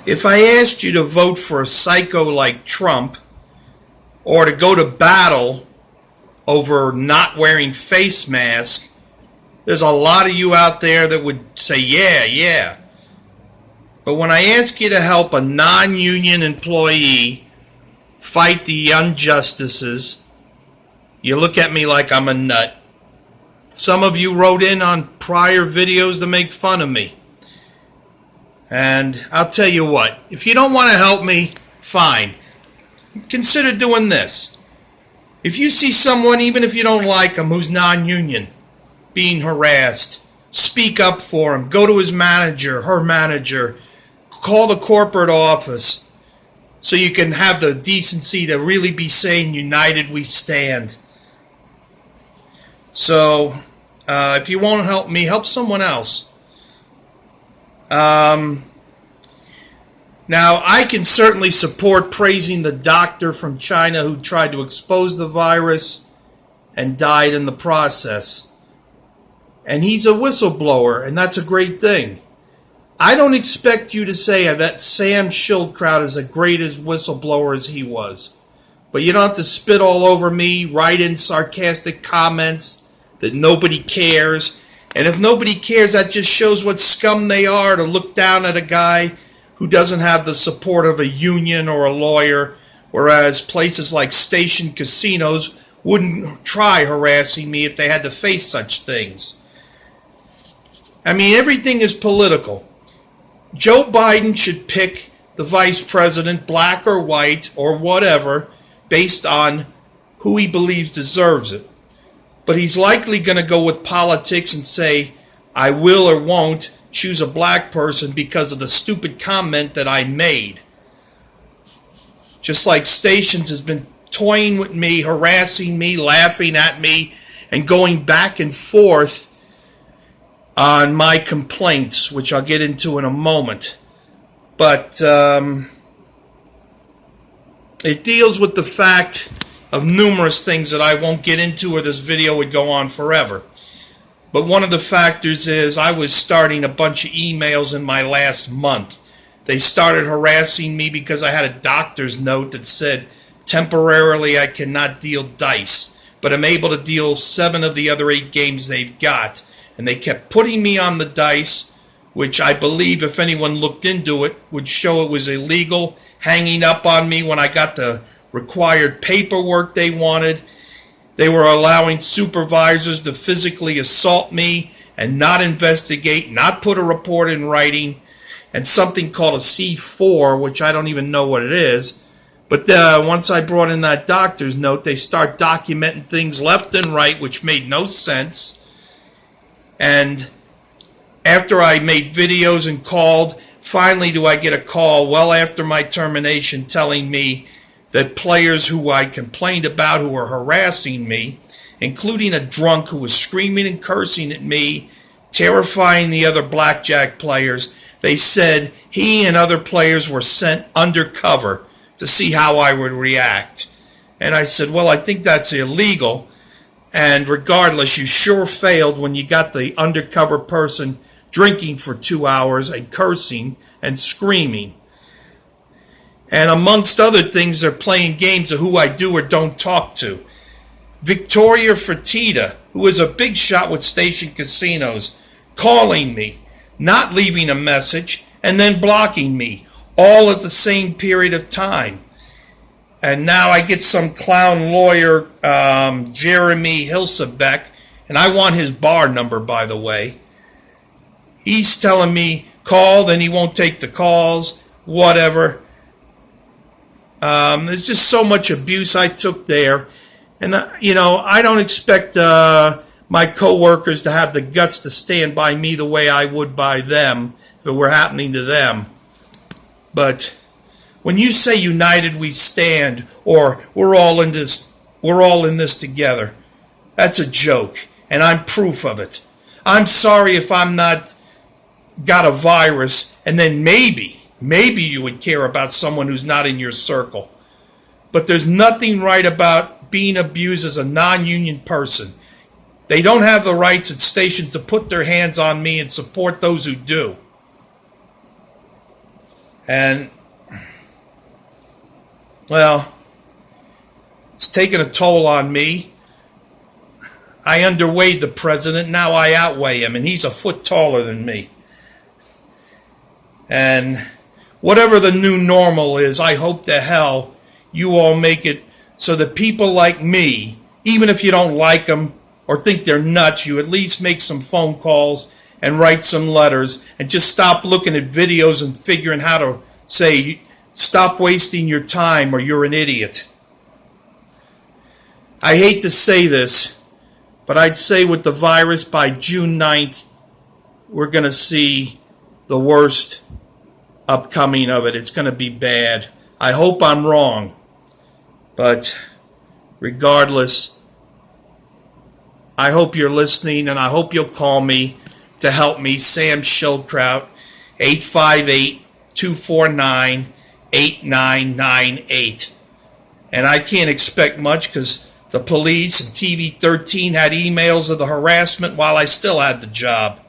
If I asked you to vote for a psycho like Trump or to go to battle over not wearing face masks, there's a lot of you out there that would say, yeah, yeah. But when I ask you to help a non-union employee fight the injustices, you look at me like I'm a nut. Some of you wrote in on prior videos to make fun of me. And I'll tell you what, if you don't want to help me, fine. Consider doing this. If you see someone, even if you don't like them, who's non-union, being harassed, speak up for him. Go to his manager, her manager. Call the corporate office so you can have the decency to really be saying, united we stand. So, if you won't help me, help someone else. Now, I can certainly support praising the doctor from China who tried to expose the virus and died in the process. And he's a whistleblower, and that's a great thing. I don't expect you to say that Sam Schildkraut is as great as whistleblower as he was. But you don't have to spit all over me, write in sarcastic comments that nobody cares. And if nobody cares, that just shows what scum they are to look down at a guy who doesn't have the support of a union or a lawyer, whereas places like Station Casinos wouldn't try harassing me if they had to face such things. I mean, everything is political. Joe Biden should pick the vice president, black or white or whatever, based on who he believes deserves it. But he's likely going to go with politics and say, I will or won't choose a black person because of the stupid comment that I made. Just like Stations has been toying with me, harassing me, laughing at me, and going back and forth on my complaints, which I'll get into in a moment. But it deals with the fact of numerous things that I won't get into, or this video would go on forever. But one of the factors is I was starting a bunch of emails in my last month. They started harassing me because I had a doctor's note that said temporarily I cannot deal dice, but I'm able to deal 7 of the other 8 games they've got. And they kept putting me on the dice, which I believe if anyone looked into it would show it was illegal, hanging up on me when I got the required paperwork they wanted. They were allowing supervisors to physically assault me and not investigate, not put a report in writing, and something called a C4, which I don't even know what it is. But once I brought in that doctor's note, they start documenting things left and right, which made no sense. And after I made videos and called, finally do I get a call well after my termination telling me that players who I complained about who were harassing me, including a drunk who was screaming and cursing at me, terrifying the other blackjack players, they said he and other players were sent undercover to see how I would react. And I said, well, I think that's illegal. And regardless, you sure failed when you got the undercover person drinking for 2 hours and cursing and screaming. And amongst other things, they're playing games of who I do or don't talk to. Victoria Fertitta, who is a big shot with Station Casinos, calling me, not leaving a message, and then blocking me, all at the same period of time. And now I get some clown lawyer, Jeremy Hilsebeck, and I want his bar number, by the way. He's telling me, call, then he won't take the calls, whatever. There's just so much abuse I took there. And, I don't expect my coworkers to have the guts to stand by me the way I would by them if it were happening to them. But when you say united we stand, or we're all in this together, that's a joke, and I'm proof of it. I'm sorry if I'm not got a virus, and then maybe you would care about someone who's not in your circle. But there's nothing right about being abused as a non-union person. They don't have the rights at stations to put their hands on me and support those who do. And, well, it's taken a toll on me. I underweighed the president, now I outweigh him, and he's a foot taller than me. And whatever the new normal is, I hope to hell you all make it so that people like me, even if you don't like them or think they're nuts, you at least make some phone calls and write some letters and just stop looking at videos and figuring how to say, stop wasting your time or you're an idiot. I hate to say this, but I'd say with the virus, by June 9th, we're going to see the worst upcoming of it. It's going to be bad. I hope I'm wrong. But regardless, I hope you're listening, and I hope you'll call me to help me, Sam Schildkraut, 858-249-8998. And I can't expect much because the police and TV 13 had emails of the harassment while I still had the job.